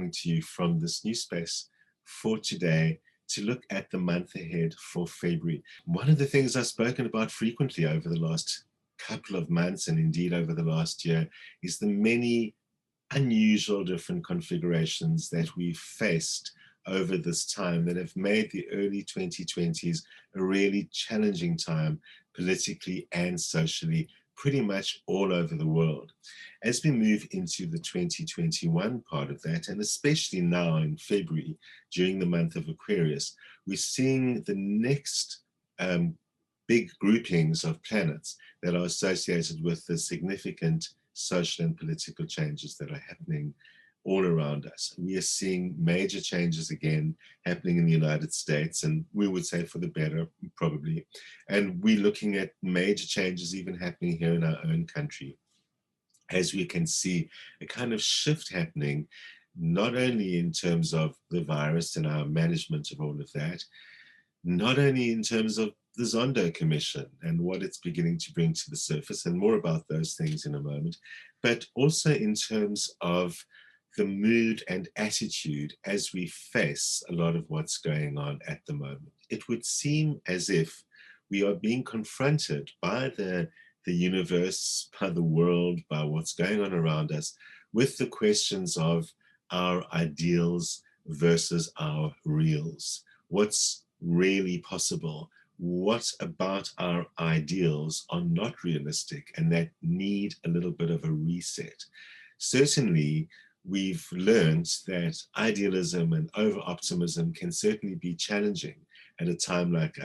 coming to you from this new space for today to look at the month ahead for February. One of the things I've spoken about frequently over the last couple of months, and indeed over the last year, is the many unusual different configurations that we've faced over this time that have made the early 2020s a really challenging time politically and socially, pretty much all over the world. As we move into the 2021 part of that, and especially now in February, during the month of Aquarius, we're seeing the next big groupings of planets that are associated with the significant social and political changes that are happening all around us. We are seeing major changes again happening in the United States, and we would say for the better, probably. And we're looking at major changes even happening here in our own country, as we can see a kind of shift happening, not only in terms of the virus and our management of all of that, not only in terms of the Zondo Commission and what it's beginning to bring to the surface, and more about those things in a moment, but also in terms of the mood and attitude as we face a lot of what's going on at the moment. It would seem as if we are being confronted by the universe, by the world, by what's going on around us, with the questions of our ideals versus our reals. What's really possible? What about our ideals are not realistic and that need a little bit of a reset? Certainly, we've learned that idealism and over-optimism can certainly be challenging at a time like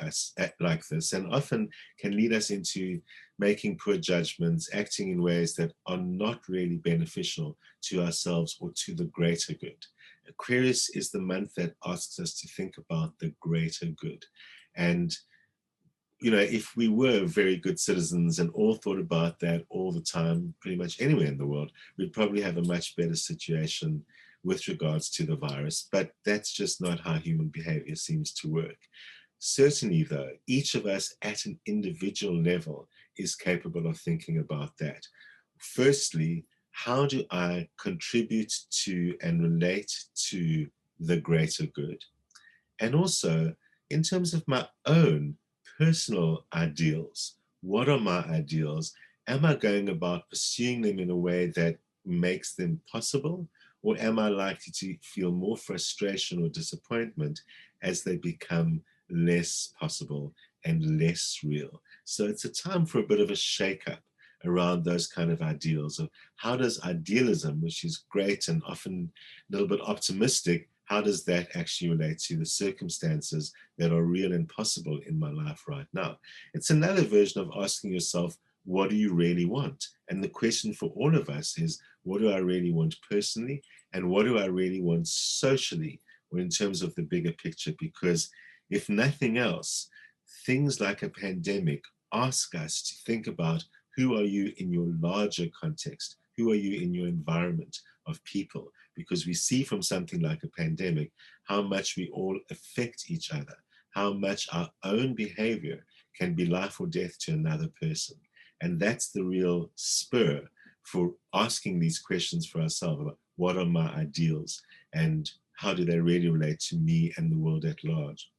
this, and often can lead us into making poor judgments, acting in ways that are not really beneficial to ourselves or to the greater good. Aquarius is the month that asks us to think about the greater good. And if we were very good citizens and all thought about that all the time, pretty much anywhere in the world, we'd probably have a much better situation with regards to the virus. But that's just not how human behavior seems to work. Certainly, though, each of us at an individual level is capable of thinking about that. Firstly, how do I contribute to and relate to the greater good? And also, in terms of my own personal ideals, what are my ideals? Am I going about pursuing them in a way that makes them possible? Or am I likely to feel more frustration or disappointment as they become less possible and less real? So it's a time for a bit of a shake-up around those kind of ideals of how does idealism, which is great and often a little bit optimistic, how does that actually relate to the circumstances that are real and possible in my life right now? It's another version of asking yourself, what do you really want? And the question for all of us is, what do I really want personally? And what do I really want socially, or in terms of the bigger picture? Because if nothing else, things like a pandemic ask us to think about who are you in your larger context? Who are you in your environment of people? Because we see from something like a pandemic how much we all affect each other, how much our own behavior can be life or death to another person. And that's the real spur for asking these questions for ourselves about what are my ideals and how do they really relate to me and the world at large.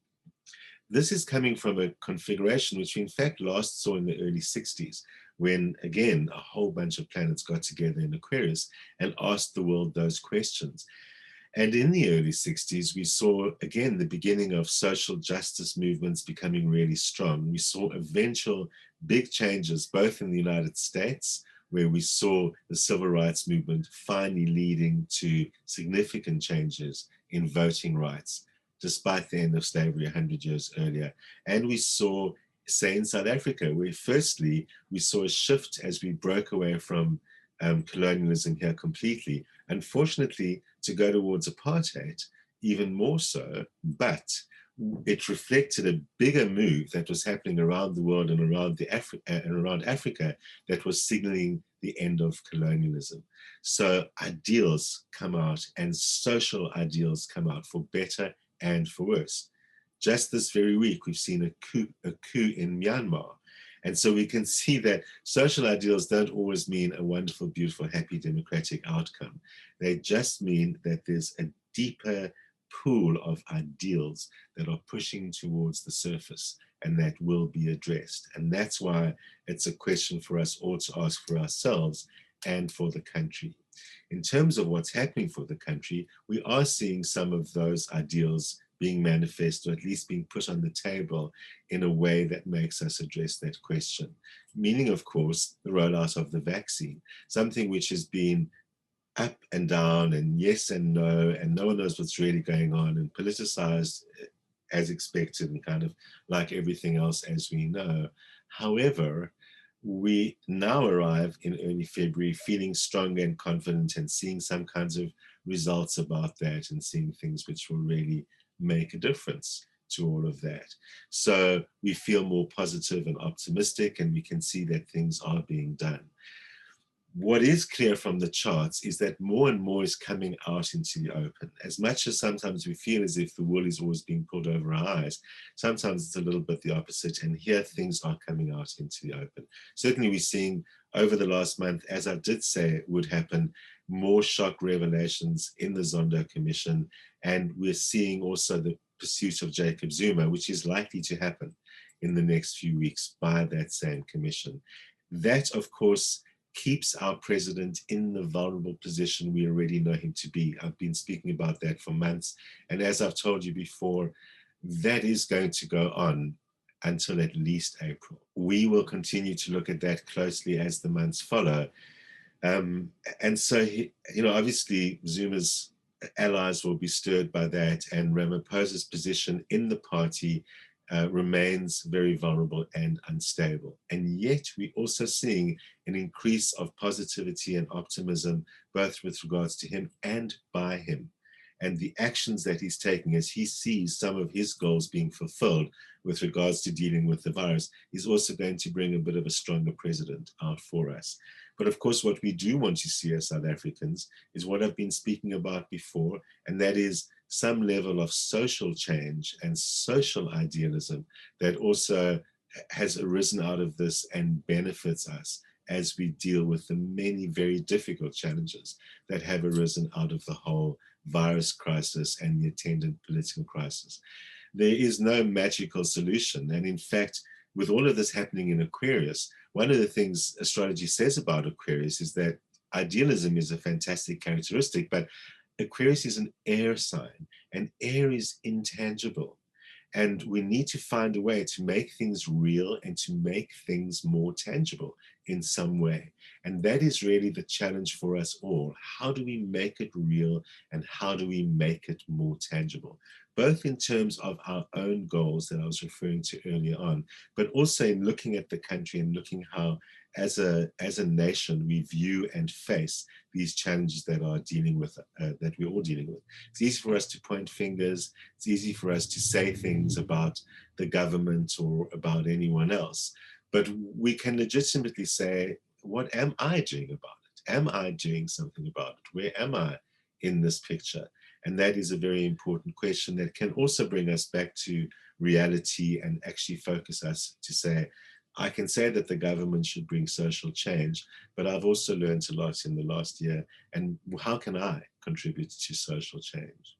This is coming from a configuration which we in fact last saw in the early 60s, when again a whole bunch of planets got together in Aquarius and asked the world those questions. And in the early 60s, we saw again the beginning of social justice movements becoming really strong. We saw eventual big changes both in the United States, where we saw the civil rights movement finally leading to significant changes in voting rights, despite the end of slavery 100 years earlier. And we saw, say, in South Africa, where firstly, we saw a shift as we broke away from colonialism here completely. Unfortunately, to go towards apartheid, even more so, but it reflected a bigger move that was happening around the world and around Africa that was signaling the end of colonialism. So ideals come out and social ideals come out for better and for worse. Just this very week, we've seen a coup in Myanmar. And so we can see that social ideals don't always mean a wonderful, beautiful, happy, democratic outcome. They just mean that there's a deeper pool of ideals that are pushing towards the surface and that will be addressed. And that's why it's a question for us all to ask for ourselves and for the country. In terms of what's happening for the country, we are seeing some of those ideals being manifest, or at least being put on the table in a way that makes us address that question. Meaning, of course, the rollout of the vaccine, something which has been up and down and yes and no one knows what's really going on, and politicized as expected, and kind of like everything else as we know. However, we now arrive in early February feeling strong and confident and seeing some kinds of results about that, and seeing things which will really make a difference to all of that. So we feel more positive and optimistic, and we can see that things are being done. What is clear from the charts is that more and more is coming out into the open. As much as sometimes we feel as if the wool is always being pulled over our eyes, sometimes it's a little bit the opposite, and here things are coming out into the open. Certainly we're seeing over the last month, as I did say would happen, more shock revelations in the Zondo Commission, and we're seeing also the pursuit of Jacob Zuma, which is likely to happen in the next few weeks by that same commission. That, of course, keeps our president in the vulnerable position we already know him to be. I've been speaking about that for months, and as I've told you before, that is going to go on until at least April. We will continue to look at that closely as the months follow. And so, obviously Zuma's allies will be stirred by that, and Ramaphosa's position in the party remains very vulnerable and unstable. And yet we're also seeing an increase of positivity and optimism, both with regards to him and by him. And the actions that he's taking as he sees some of his goals being fulfilled with regards to dealing with the virus is also going to bring a bit of a stronger president out for us. But of course, what we do want to see as South Africans is what I've been speaking about before, and that is some level of social change and social idealism that also has arisen out of this and benefits us as we deal with the many very difficult challenges that have arisen out of the whole virus crisis and the attendant political crisis. There is no magical solution. And in fact, with all of this happening in Aquarius, one of the things astrology says about Aquarius is that idealism is a fantastic characteristic, but Aquarius is an air sign, and air is intangible. And we need to find a way to make things real and to make things more tangible in some way. And that is really the challenge for us all. How do we make it real, and how do we make it more tangible? Both in terms of our own goals that I was referring to earlier on, but also in looking at the country and looking how, as a nation, we view and face these challenges that are dealing with, that we're all dealing with. It's easy for us to point fingers. It's easy for us to say things about the government or about anyone else. But we can legitimately say, what am I doing about it? Am I doing something about it? Where am I in this picture? And that is a very important question that can also bring us back to reality and actually focus us to say, I can say that the government should bring social change, but I've also learned a lot in the last year, and how can I contribute to social change?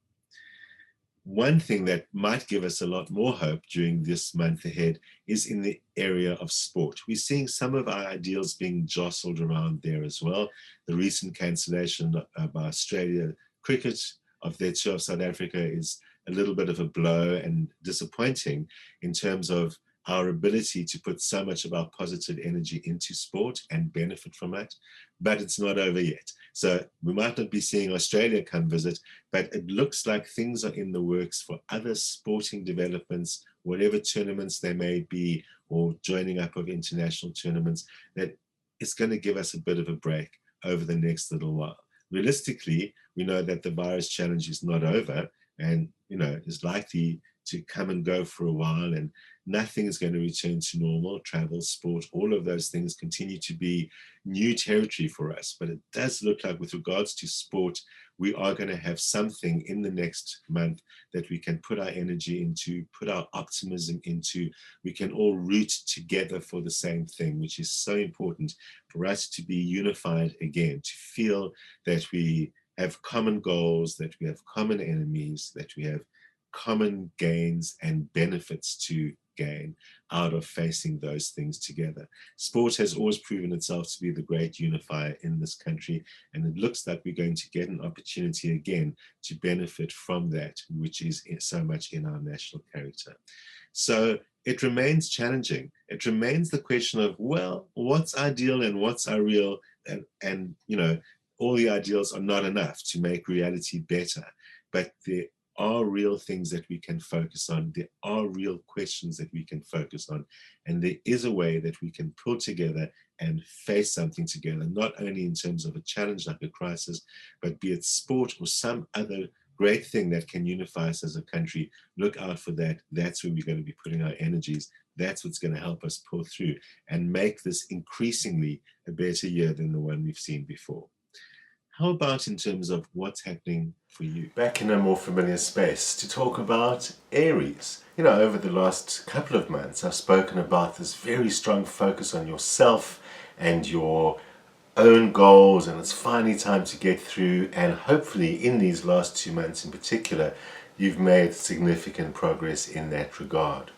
One thing that might give us a lot more hope during this month ahead is in the area of sport. We're seeing some of our ideals being jostled around there as well. The recent cancellation by Australia cricket of their tour of South Africa is a little bit of a blow and disappointing in terms of our ability to put so much of our positive energy into sport and benefit from it, but it's not over yet. So we might not be seeing Australia come visit, but it looks like things are in the works for other sporting developments, whatever tournaments they may be, or joining up of international tournaments, that it's going to give us a bit of a break over the next little while. Realistically, we know that the virus challenge is not over, and is likely to come and go for a while, and nothing is going to return to normal. Travel, sport, all of those things continue to be new territory for us. But it does look like, with regards to sport, we are going to have something in the next month that we can put our energy into, put our optimism into. We can all root together for the same thing, which is so important for us to be unified again, to feel that we have common goals, that we have common enemies, that we have common gains and benefits to gain out of facing those things together. Sport has always proven itself to be the great unifier in this country, and it looks like we're going to get an opportunity again to benefit from that, which is so much in our national character. So it remains challenging. It remains the question of, well, what's ideal and what's our real, and you know, all the ideals are not enough to make reality better, but there are real things that we can focus on. There are real questions that we can focus on. And there is a way that we can pull together and face something together, not only in terms of a challenge like a crisis, but be it sport or some other great thing that can unify us as a country. Look out for that. That's where we're going to be putting our energies. That's what's going to help us pull through and make this increasingly a better year than the one we've seen before. How about in terms of what's happening for you? Back in a more familiar space to talk about Aries. You know, over the last couple of months, I've spoken about this very strong focus on yourself and your own goals, and it's finally time to get through. And hopefully in these last 2 months in particular, you've made significant progress in that regard.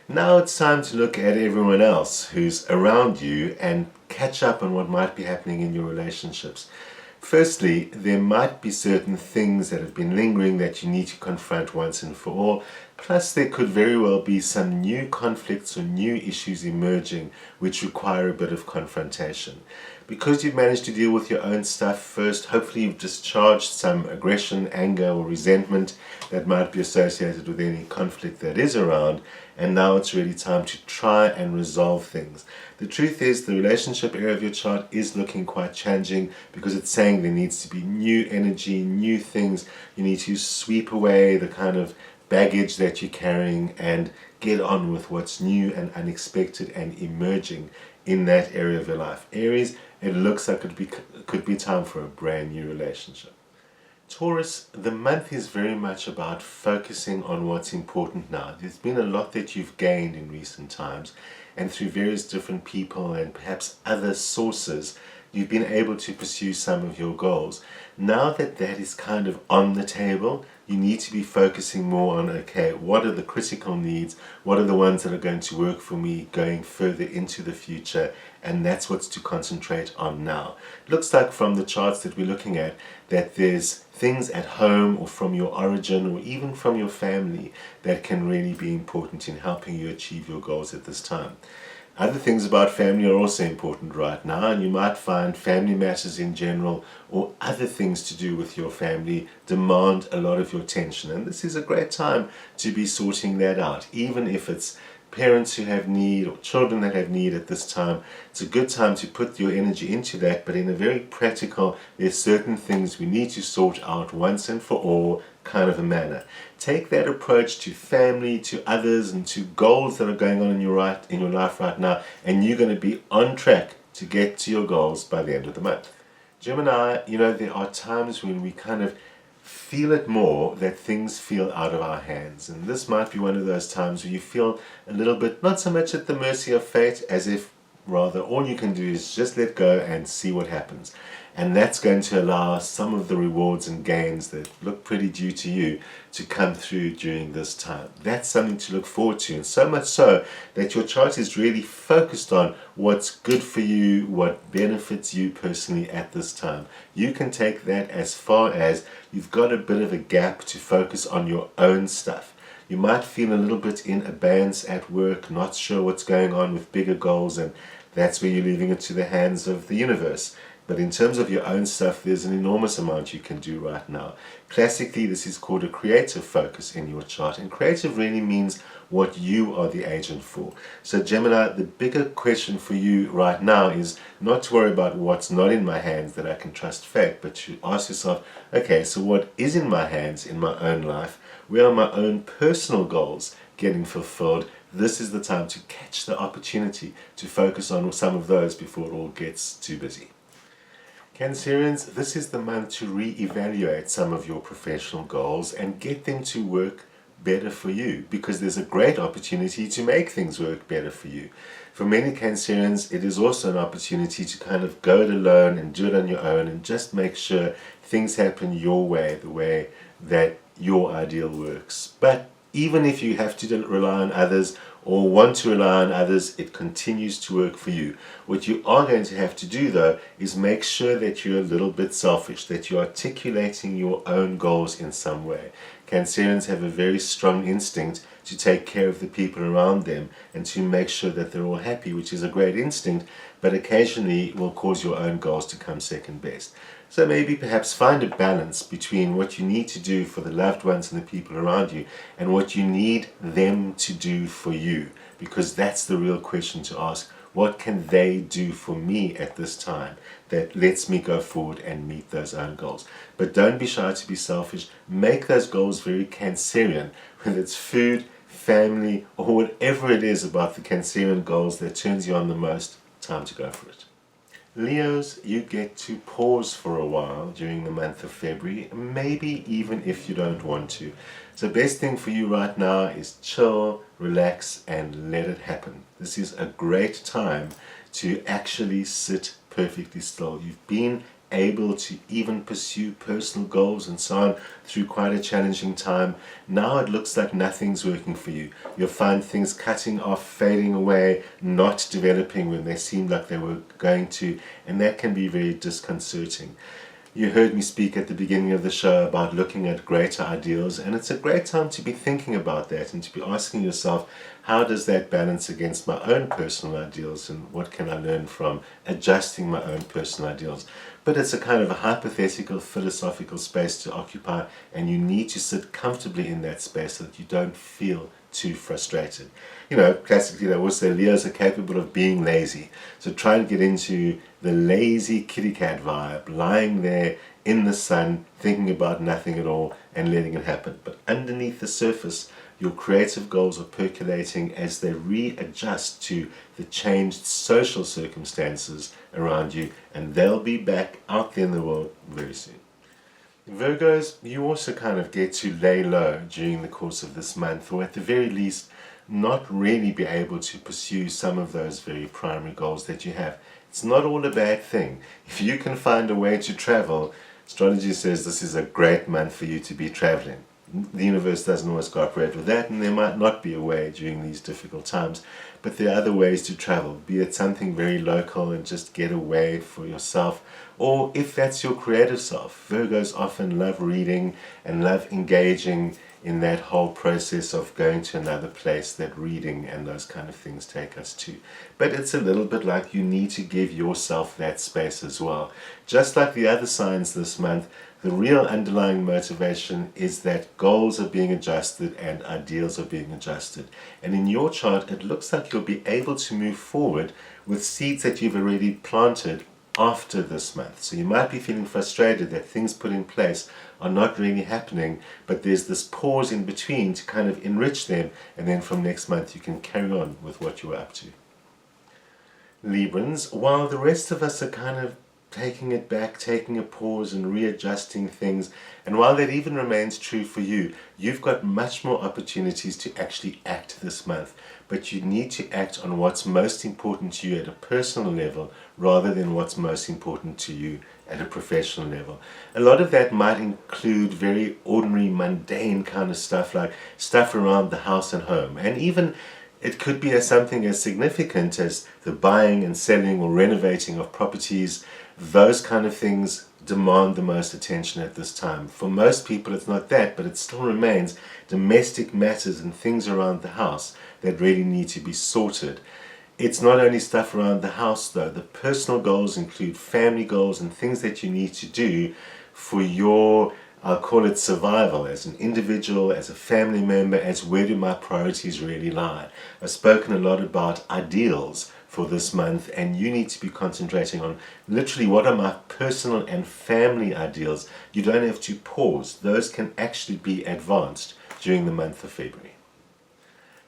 Now it's time to look at everyone else who's around you and catch up on what might be happening in your relationships. Firstly, there might be certain things that have been lingering that you need to confront once and for all. Plus, there could very well be some new conflicts or new issues emerging which require a bit of confrontation. Because you've managed to deal with your own stuff first, hopefully you've discharged some aggression, anger, or resentment that might be associated with any conflict that is around, and now it's really time to try and resolve things. The truth is, the relationship area of your chart is looking quite challenging because it's saying there needs to be new energy, new things. You need to sweep away the kind of baggage that you're carrying and get on with what's new and unexpected and emerging in that area of your life. Aries, it looks like it could be time for a brand new relationship. Taurus, the month is very much about focusing on what's important now. There's been a lot that you've gained in recent times, and through various different people and perhaps other sources, you've been able to pursue some of your goals. Now that that is kind of on the table, you need to be focusing more on, okay, what are the critical needs? What are the ones that are going to work for me going further into the future? And that's what's to concentrate on now. It looks like from the charts that we're looking at that there's things at home or from your origin or even from your family that can really be important in helping you achieve your goals at this time. Other things about family are also important right now, and you might find family matters in general or other things to do with your family demand a lot of your attention, and this is a great time to be sorting that out. Even if it's parents who have need or children that have need at this time, it's a good time to put your energy into that, but in a very practical, there's certain things we need to sort out once and for all kind of a manner. Take that approach to family, to others, and to goals that are going on in your life right now, and you're going to be on track to get to your goals by the end of the month. Gemini, you know, there are times when we kind of feel it more that things feel out of our hands, and this might be one of those times where you feel a little bit not so much at the mercy of fate, as if rather all you can do is just let go and see what happens. And that's going to allow some of the rewards and gains that look pretty due to you to come through during this time. That's something to look forward to, and so much so that your chart is really focused on what's good for you, what benefits you personally at this time. You can take that as far as you've got a bit of a gap to focus on your own stuff. You might feel a little bit in abeyance at work, not sure what's going on with bigger goals, and that's where you're leaving it to the hands of the universe. But in terms of your own stuff, there's an enormous amount you can do right now. Classically, this is called a creative focus in your chart, and creative really means what you are the agent for. So Gemini, the bigger question for you right now is not to worry about what's not in my hands that I can trust fate, but to ask yourself, okay, so what is in my hands in my own life? where are my own personal goals getting fulfilled? This is the time to catch the opportunity to focus on some of those before it all gets too busy. Cancerians, this is the month to re-evaluate some of your professional goals and get them to work better for you, because there's a great opportunity to make things work better for you. For many Cancerians, it is also an opportunity to kind of go it alone and do it on your own and just make sure things happen your way, the way that your ideal works. But even if you have to rely on others or want to rely on others, it continues to work for you. What you are going to have to do, though, is make sure that you're a little bit selfish, that you're articulating your own goals in some way. Cancerians have a very strong instinct to take care of the people around them and to make sure that they're all happy, which is a great instinct, but occasionally will cause your own goals to come second best. So maybe perhaps find a balance between what you need to do for the loved ones and the people around you and what you need them to do for you, because that's the real question to ask. What can they do for me at this time that lets me go forward and meet those own goals? But don't be shy to be selfish. Make those goals very Cancerian, whether it's food, family, or whatever it is about the Cancerian goals that turns you on the most. Time to go for it. Leos, you get to pause for a while during the month of February, maybe even if you don't want to. So best thing for you right now is chill, relax, and let it happen. This is a great time to actually sit perfectly still. You've been able to even pursue personal goals and so on through quite a challenging time. Now it looks like nothing's working for you. You'll find things cutting off, fading away, not developing when they seemed like they were going to, and that can be very disconcerting. You heard me speak at the beginning of the show about looking at greater ideals, and it's a great time to be thinking about that and to be asking yourself, how does that balance against my own personal ideals, and what can I learn from adjusting my own personal ideals? But it's a kind of a hypothetical, philosophical space to occupy, and you need to sit comfortably in that space so that you don't feel too frustrated. You know, classically they always say Leos are capable of being lazy. So try and get into the lazy kitty cat vibe, lying there in the sun, thinking about nothing at all and letting it happen. But underneath the surface, your creative goals are percolating as they readjust to the changed social circumstances around you, and they'll be back out there in the world very soon. Virgos, you also kind of get to lay low during the course of this month, or at the very least not really be able to pursue some of those very primary goals that you have. It's not all a bad thing. If you can find a way to travel, astrology says this is a great month for you to be traveling. The universe doesn't always cooperate with that, and there might not be a way during these difficult times, but there are other ways to travel, be it something very local and just get away for yourself, or if that's your creative self. Virgos often love reading and love engaging in that whole process of going to another place that reading and those kind of things take us to. But it's a little bit like you need to give yourself that space as well. Just like the other signs this month, the real underlying motivation is that goals are being adjusted and ideals are being adjusted. And in your chart, it looks like you'll be able to move forward with seeds that you've already planted after this month. So you might be feeling frustrated that things put in place are not really happening, but there's this pause in between to kind of enrich them, and then from next month you can carry on with what you were up to. Librans, while the rest of us are kind of taking it back, taking a pause and readjusting things, and while that even remains true for you, you've got much more opportunities to actually act this month, but you need to act on what's most important to you at a personal level rather than what's most important to you at a professional level. A lot of that might include very ordinary, mundane kind of stuff, like stuff around the house and home, and even it could be something as significant as the buying and selling or renovating of properties. Those kind of things demand the most attention at this time. For most people it's not that, but it still remains domestic matters and things around the house that really need to be sorted. It's not only stuff around the house though. The personal goals include family goals and things that you need to do for your, I'll call it survival, as an individual, as a family member, as where do my priorities really lie. I've spoken a lot about ideals for this month, and you need to be concentrating on literally what are my personal and family ideals. You don't have to pause. Those can actually be advanced during the month of February.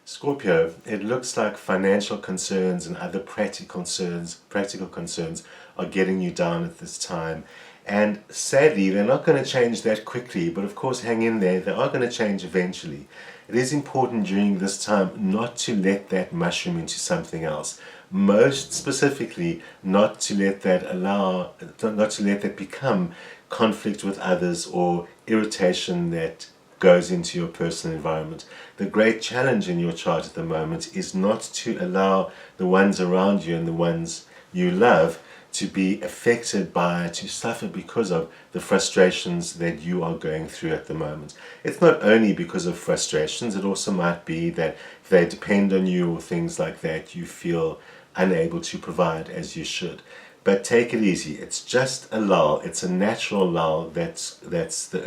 Scorpio, it looks like financial concerns and other practical concerns are getting you down at this time. And sadly, they're not going to change that quickly, but of course, hang in there. They are going to change eventually. It is important during this time not to let that mushroom into something else. Most specifically, not to let that become conflict with others or irritation that goes into your personal environment. The great challenge in your chart at the moment is not to allow the ones around you and the ones you love to be affected by, to suffer because of the frustrations that you are going through at the moment. It's not only because of frustrations, it also might be that if they depend on you or things like that, you feel unable to provide as you should. But take it easy. It's just a lull. It's a natural lull. That's the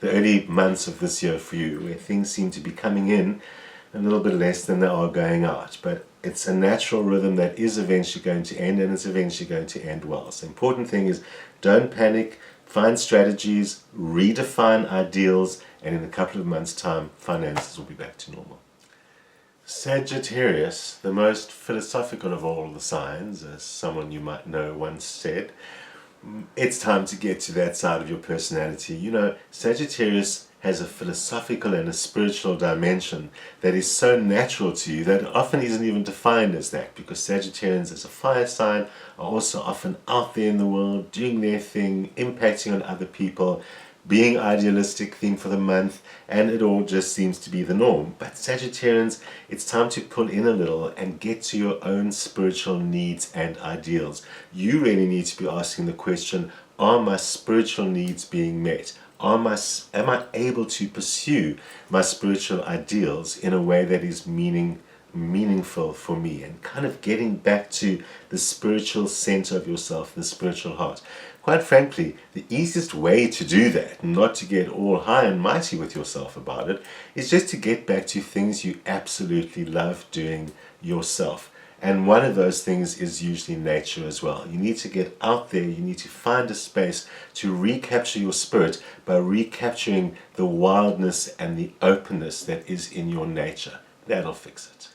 early months of this year for you, where things seem to be coming in a little bit less than they are going out. But it's a natural rhythm that is eventually going to end, and it's eventually going to end well. So the important thing is don't panic, find strategies, redefine ideals, and in a couple of months' time, finances will be back to normal. Sagittarius, the most philosophical of all the signs, as someone you might know once said, it's time to get to that side of your personality. You know, Sagittarius has a philosophical and a spiritual dimension that is so natural to you that it often isn't even defined as that, because Sagittarians as a fire sign are also often out there in the world, doing their thing, impacting on other people, being idealistic theme for the month, and it all just seems to be the norm. But Sagittarians, it's time to pull in a little and get to your own spiritual needs and ideals. You really need to be asking the question, are my spiritual needs being met? Am I able to pursue my spiritual ideals in a way that is meaningful for me, and kind of getting back to the spiritual center of yourself, the spiritual heart. Quite frankly, the easiest way to do that, not to get all high and mighty with yourself about it, is just to get back to things you absolutely love doing yourself. And one of those things is usually nature as well. You need to get out there, you need to find a space to recapture your spirit by recapturing the wildness and the openness that is in your nature. That'll fix it.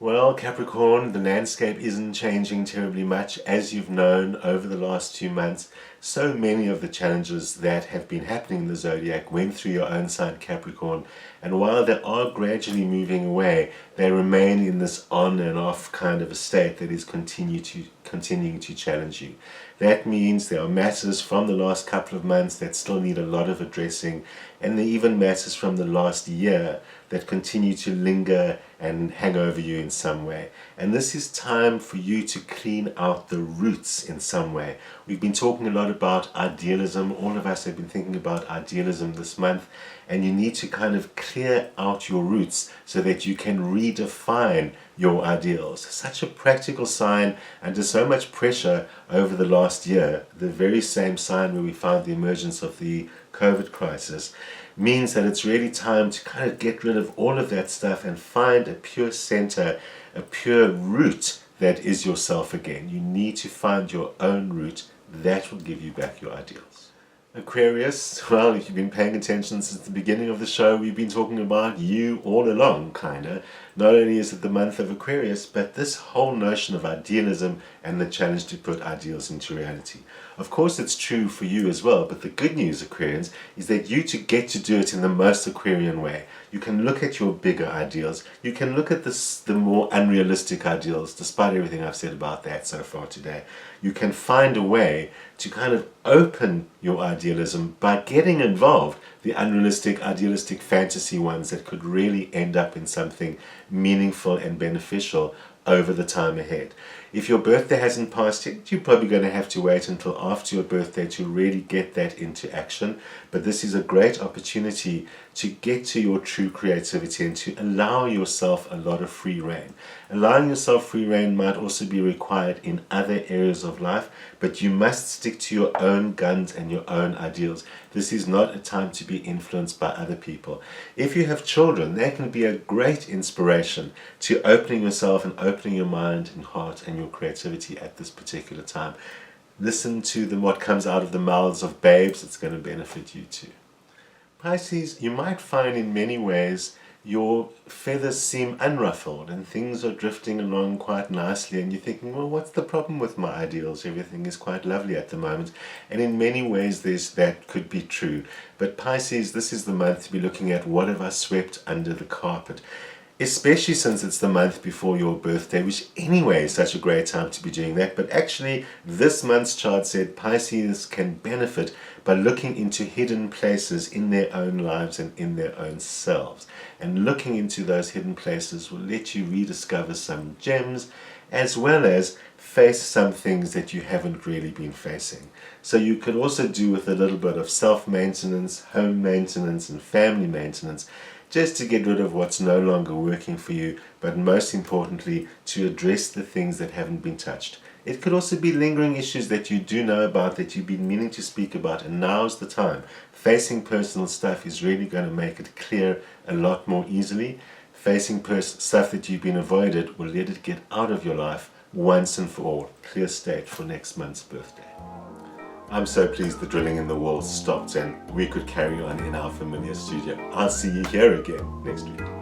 Well, Capricorn, the landscape isn't changing terribly much. As you've known over the last 2 months, so many of the challenges that have been happening in the zodiac went through your own sign, Capricorn. And while they are gradually moving away, they remain in this on and off kind of a state that is continuing to challenge you. That means there are matters from the last couple of months that still need a lot of addressing, and there are even matters from the last year that continue to linger and hang over you in some way. And this is time for you to clean out the roots in some way. We've been talking a lot about idealism. All of us have been thinking about idealism this month, and you need to kind of clear out your roots so that you can redefine your ideals. Such a practical sign under so much pressure over the last year, the very same sign where we found the emergence of the COVID crisis, means that it's really time to kind of get rid of all of that stuff and find a pure center, a pure root that is yourself again. You need to find your own root. That will give you back your ideals. Aquarius, well, if you've been paying attention since the beginning of the show, we've been talking about you all along, kinda. Not only is it the month of Aquarius, but this whole notion of idealism and the challenge to put ideals into reality. Of course, it's true for you as well, but the good news, Aquarians, is that you get to do it in the most Aquarian way. You can look at your bigger ideals. You can look at the more unrealistic ideals, despite everything I've said about that so far today. You can find a way to kind of open your idealism by getting involved, the unrealistic, idealistic fantasy ones that could really end up in something meaningful and beneficial over the time ahead. If your birthday hasn't passed yet, you're probably going to have to wait until after your birthday to really get that into action. But this is a great opportunity to get to your true creativity and to allow yourself a lot of free rein. Allowing yourself free rein might also be required in other areas of life, but you must stick to your own guns and your own ideals. This is not a time to be influenced by other people. If you have children, they can be a great inspiration to opening yourself and opening your mind and heart and your creativity at this particular time. Listen to what comes out of the mouths of babes. It's going to benefit you too. Pisces, you might find in many ways your feathers seem unruffled and things are drifting along quite nicely, and you're thinking, well, what's the problem with my ideals? Everything is quite lovely at the moment. And in many ways that could be true. But Pisces, this is the month to be looking at what have I swept under the carpet, especially since it's the month before your birthday, which anyway is such a great time to be doing that. But actually, this month's chart said Pisces can benefit by looking into hidden places in their own lives and in their own selves. And looking into those hidden places will let you rediscover some gems, as well as face some things that you haven't really been facing. So you could also do with a little bit of self-maintenance, home maintenance, and family maintenance, just to get rid of what's no longer working for you, but most importantly, to address the things that haven't been touched. It could also be lingering issues that you do know about, that you've been meaning to speak about, and now's the time. Facing personal stuff is really going to make it clear a lot more easily. Facing stuff that you've been avoided will let it get out of your life once and for all. Clear state for next month's birthday. I'm so pleased the drilling in the walls stopped and we could carry on in our familiar studio. I'll see you here again next week.